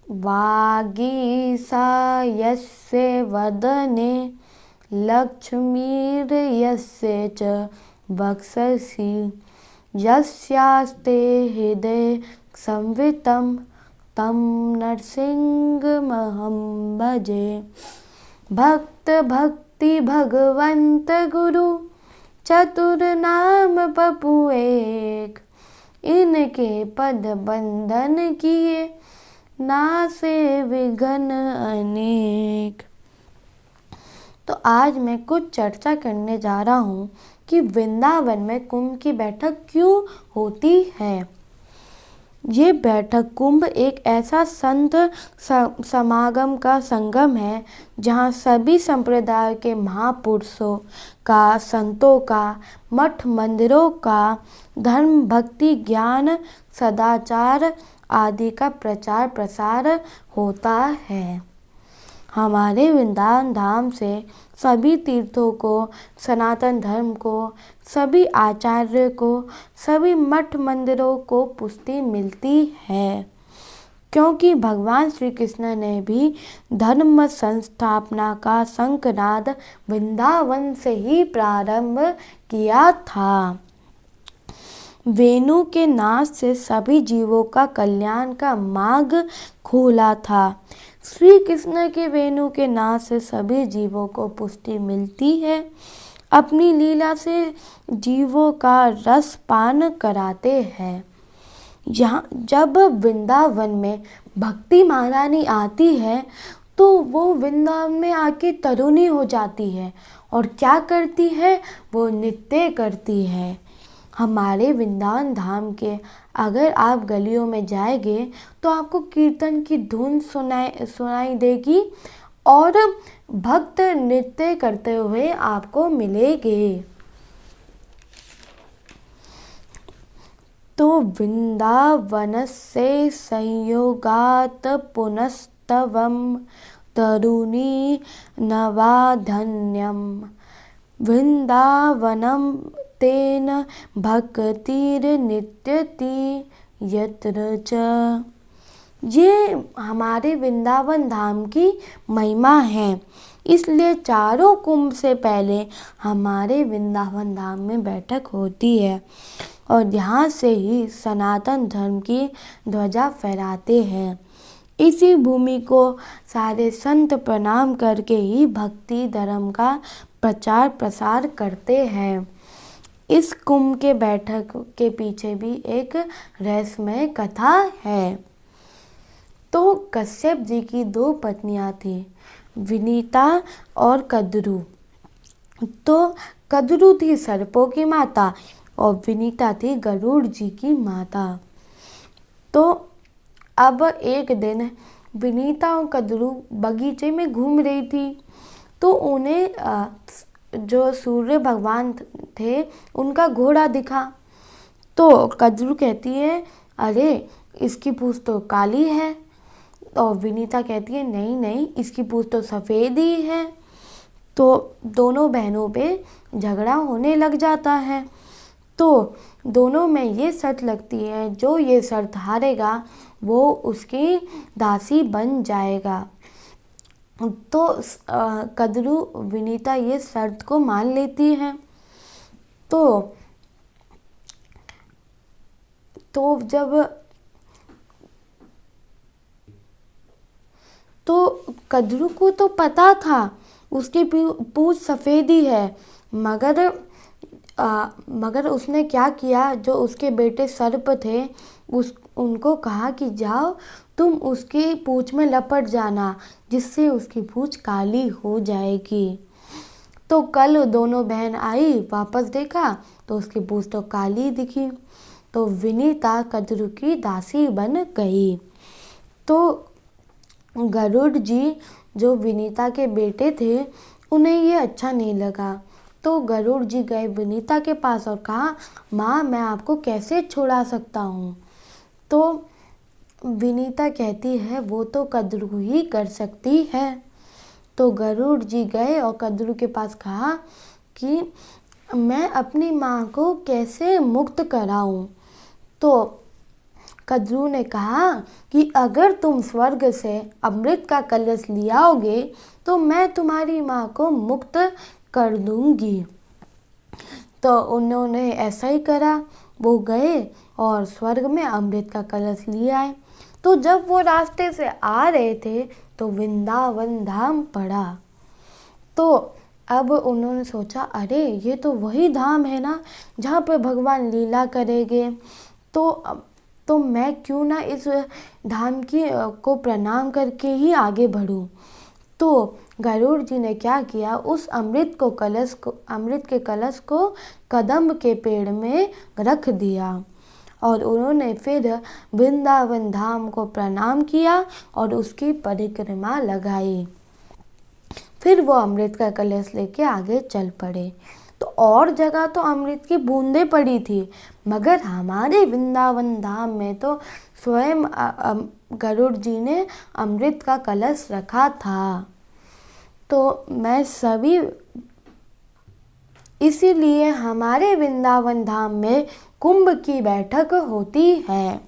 वागीसा यस्य वदने लक्ष्मीर्यस्य च वक्षसि यस्यास्ते हृदये संवितं तं नरसिंहमहं भजे। भक्त भक्ति भगवंत गुरु चतुर नाम बपु एक, इनके पद बंधन किए नासे विघ्न अनेक। तो आज मैं कुछ चर्चा करने जा रहा हूँ कि वृंदावन में कुंभ की बैठक क्यों होती है। ये बैठक कुंभ एक ऐसा संत समागम का संगम है जहाँ सभी संप्रदाय के महापुरुषों का, संतों का, मठ मंदिरों का, धर्म भक्ति ज्ञान सदाचार आदि का प्रचार प्रसार होता है। हमारे वृंदावन धाम से सभी तीर्थों को, सनातन धर्म को, सभी आचार्य को, सभी मठ मंदिरों को पुष्टि मिलती है, क्योंकि भगवान श्री कृष्ण ने भी धर्म संस्थापना का शंखनाद वृंदावन से ही प्रारंभ किया था। वेणु के नाद से सभी जीवों का कल्याण का मार्ग खोला था। श्री कृष्ण के वेणु के नाद से सभी जीवों को पुष्टि मिलती है। अपनी लीला से जीवों का रस पान कराते हैं। यहाँ जब वृंदावन में भक्ति महारानी आती है तो वो वृंदावन में आके तरुणी हो जाती है और क्या करती है, वो नृत्य करती है। हमारे वृंदावन धाम के अगर आप गलियों में जाएंगे तो आपको कीर्तन की धुन सुनाई देगी और भक्त नृत्य करते हुए आपको मिलेंगे। तो वृंदावनस्य संयोगात् पुनस्तवं तरुणी नवाधन्यं वृंदावनं तेन भक्तिर्नित्यति यत्र च। ये हमारे वृंदावन धाम की महिमा है, इसलिए चारों कुंभ से पहले हमारे वृंदावन धाम में बैठक होती है और यहाँ से ही सनातन धर्म की ध्वजा फहराते हैं। इसी भूमि को सारे संत प्रणाम करके ही भक्ति धर्म का प्रचार प्रसार करते हैं। इस कुंभ के बैठक के पीछे भी एक रहस्यमय कथा है। तो कश्यप जी की 2 पत्नियां थी, विनीता और कद्रू। तो कद्रू थी सर्पों की माता और विनीता थी गरुड़ जी की माता। तो अब एक दिन विनीता और कद्रू बगीचे में घूम रही थी तो उन्हें जो सूर्य भगवान थे उनका घोड़ा दिखा। तो कद्रू कहती है, अरे इसकी पूंछ तो काली है। और विनीता कहती है, नहीं नहीं इसकी पूंछ तो सफ़ेद ही है। तो दोनों बहनों पे झगड़ा होने लग जाता है। तो दोनों में ये शर्त लगती है, जो ये शर्त हारेगा वो उसकी दासी बन जाएगा। तो कद्रू विनीता ये शर्त को मान लेती है। तो कद्रू को तो पता था उसकी पूंछ सफ़ेद ही है, मगर उसने क्या किया, जो उसके बेटे सर्प थे उनको कहा कि जाओ तुम उसकी पूंछ में लपट जाना, जिससे उसकी पूंछ काली हो जाएगी। तो कल दोनों बहन आई, वापस देखा तो उसकी पूंछ तो काली दिखी। तो विनीता कद्रू की दासी बन गई। तो गरुड़ जी जो विनीता के बेटे थे उन्हें ये अच्छा नहीं लगा। तो गरुड़ जी गए विनीता के पास और कहा, माँ मैं आपको कैसे छुड़ा सकता हूँ। तो विनीता कहती है, वो तो कद्रू ही कर सकती है। तो गरुड़ जी गए और कद्रू के पास कहा कि मैं अपनी माँ को कैसे मुक्त कराऊं। तो कद्रू ने कहा कि अगर तुम स्वर्ग से अमृत का कलश ले आओगे तो मैं तुम्हारी माँ को मुक्त कर दूंगी। तो उन्होंने ऐसा ही करा। वो गए और स्वर्ग में अमृत का कलश ले आए। तो जब वो रास्ते से आ रहे थे तो वृंदावन धाम पड़ा। तो अब उन्होंने सोचा, अरे ये तो वही धाम है ना जहाँ पे भगवान लीला करेंगे। तो मैं क्यों ना इस धाम को प्रणाम करके ही आगे बढ़ूं। तो गरुड़ जी ने क्या किया, उस अमृत के कलश को कदम्ब के पेड़ में रख दिया और उन्होंने फिर वृंदावन धाम को प्रणाम किया और उसकी परिक्रमा लगाई। फिर वो अमृत का कलश लेके आगे चल पड़े। तो और जगह तो अमृत की बूंदें पड़ी थी, मगर हमारे वृंदावन धाम में तो स्वयं गरुड़ जी ने अमृत का कलश रखा था। तो मैं सभी इसीलिए हमारे वृंदावन धाम में कुंभ की बैठक होती है।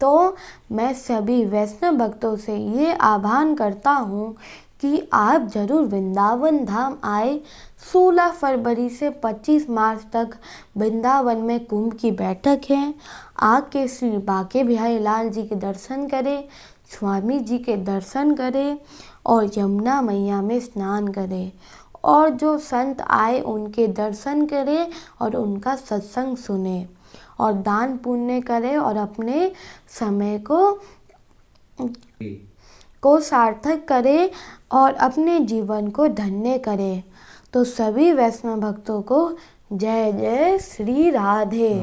तो मैं सभी वैष्णव भक्तों से ये आह्वान करता हूँ कि आप जरूर वृंदावन धाम आए। 16 फरवरी से 25 मार्च तक वृंदावन में कुंभ की बैठक है। आके श्री बांके बिहारी लाल जी के दर्शन करें, स्वामी जी के दर्शन करें और यमुना मैया में स्नान करें और जो संत आए उनके दर्शन करें और उनका सत्संग सुने और दान पुण्य करें और अपने समय को सार्थक करें और अपने जीवन को धन्य करें। तो सभी वैष्णव भक्तों को जय जय श्री राधे।